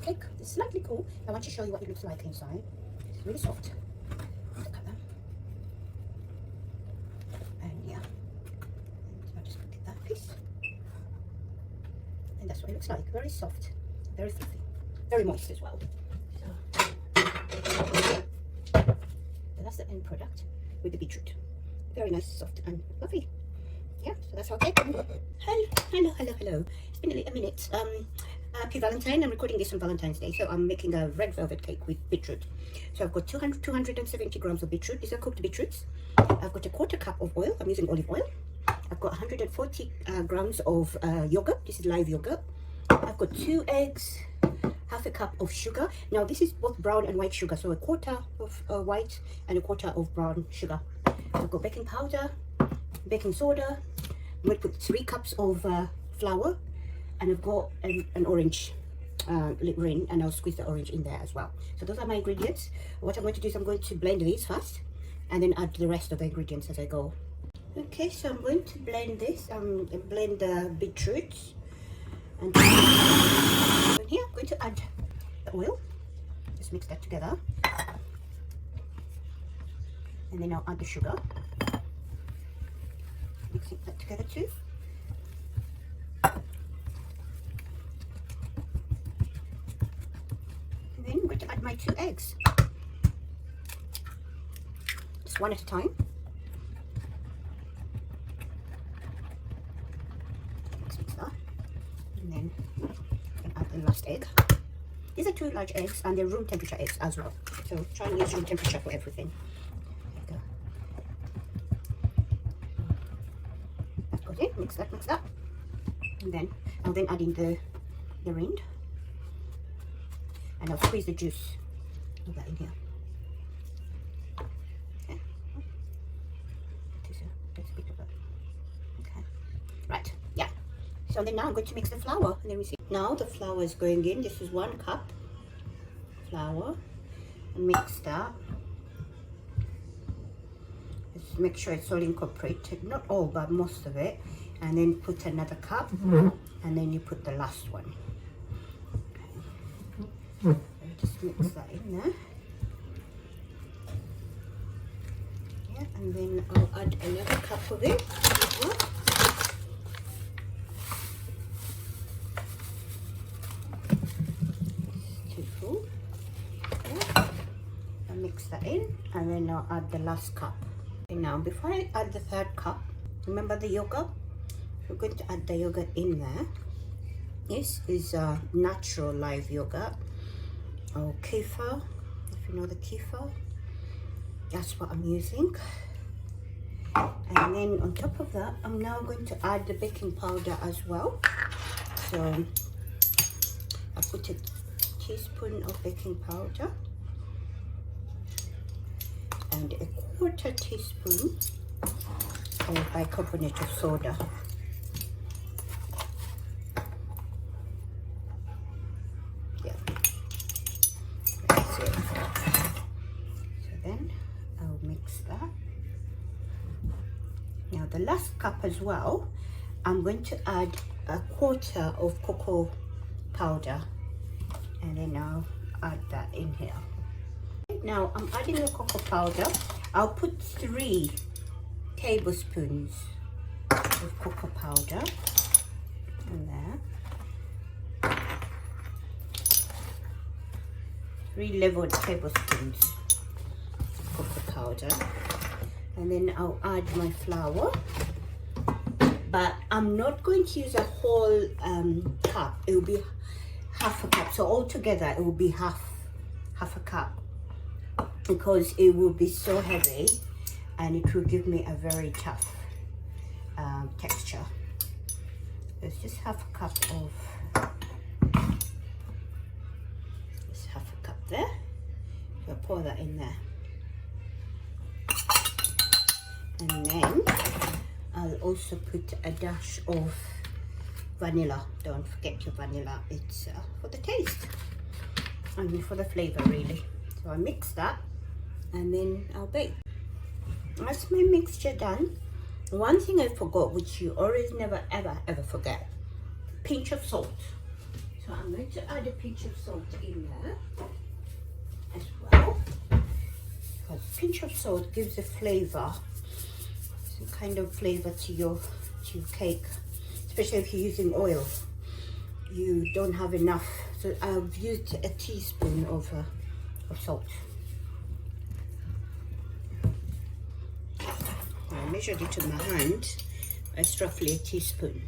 cake. It's slightly cool. I want to show you what it looks like inside. It's really soft. The color. And yeah. And I'll just get that piece. And that's what it looks like. Very soft. Very fluffy. Very moist as well. So that's the end product with the beetroot. Very nice, soft and fluffy. Yeah, so that's our cake. Hello. It's been a minute. Happy Valentine. I'm recording this on Valentine's Day, so I'm making a red velvet cake with beetroot. So I've got 270 grams of beetroot. These are cooked beetroots. I've got a quarter cup of oil. I'm using olive oil. I've got 140 grams of yogurt. This is live yogurt. I've got 2 eggs, half a cup of sugar. Now this is both brown and white sugar, so a quarter of white and a quarter of brown sugar. I've got baking powder, baking soda. I'm going to put 3 cups of flour, and I've got an orange ring, and I'll squeeze the orange in there as well. So those are my ingredients. What I'm going to do is I'm going to blend these first and then add the rest of the ingredients as I go. Okay, so I'm going to blend this, blend the beetroot, and here I'm going to add the oil. Just mix that together, and then I'll add the sugar. Mixing that together too. And then I'm going to add my 2 eggs. Just one at a time. Mix that. And then add the last egg. These are 2 large eggs, and they're room temperature eggs as well. So try and use room temperature for everything. Mix that, and then I'll add in the rind, and I'll squeeze the juice of that in here. Okay. That's a bit of it. Okay. Right. Yeah. So then now I'm going to mix the flour, and then we see. Now the flour is going in. This is 1 cup flour. And mix that. Just make sure it's all incorporated. Not all, but most of it. And then put another cup, and then you put the last one. Okay. Just mix that in there. Yeah, and then I'll add another cup of it. It's too full. Yeah. I'll mix that in, and then I'll add the last cup. Okay, now before I add the 3rd cup, remember the yogurt? We're going to add the yogurt in there. This is natural live yogurt, or Kefir, if you know the Kefir. That's what I'm using. And then on top of that, I'm now going to add the baking powder as well. So I put a teaspoon of baking powder and a 1/4 teaspoon of bicarbonate of soda. Now the last cup as well, I'm going to add a 1/4 of cocoa powder, and then I'll add that in here. Now I'm adding the cocoa powder. I'll put 3 tablespoons of cocoa powder in there. 3 leveled tablespoons of cocoa powder. And then I'll add my flour, but I'm not going to use a whole cup. It will be half a cup. So altogether it will be half a cup, because it will be so heavy and it will give me a very tough texture. It's just half a cup of, just half a cup there. So I'll pour that in there. And then I'll also put a dash of vanilla. Don't forget your vanilla. It's for the taste and for the flavor, really. So I mix that, and then I'll bake. That's my mixture done. One thing I forgot, which you always never ever forget: pinch of salt. So I'm going to add a pinch of salt in there as well. Because a pinch of salt gives a flavor, some kind of flavor to your cake, especially if you're using oil. You don't have enough, so I've used a teaspoon of salt. I measured it in my hand. It's roughly a teaspoon.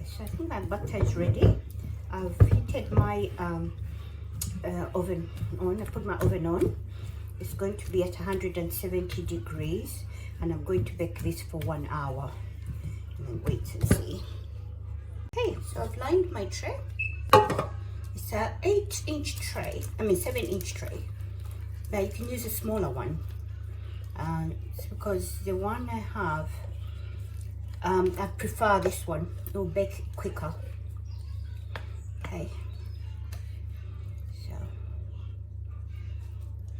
So I think my butter is ready. I've heated my oven on. I put my oven on. It's going to be at 170 degrees, and I'm going to bake this for 1 hour. And then wait and see. Okay, so I've lined my tray. It's a 8-inch tray. I mean 7-inch tray. Now you can use a smaller one. It's because the one I have, I prefer this one. It will bake quicker. Okay. So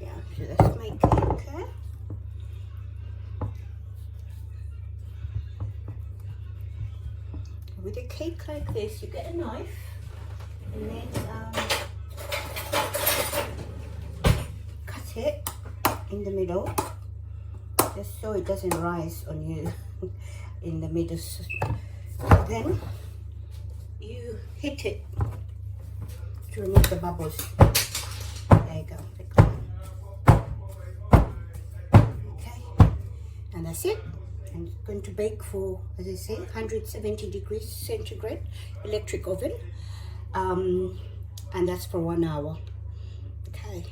yeah, so that's my cake. With a cake like this, you get a knife and then cut it in the middle, just so it doesn't rise on you in the middle. Then you hit it to remove the bubbles. There you go. Okay, and that's it. And it's going to bake for, as I say, 170 degrees centigrade electric oven, and that's for 1 hour. Okay.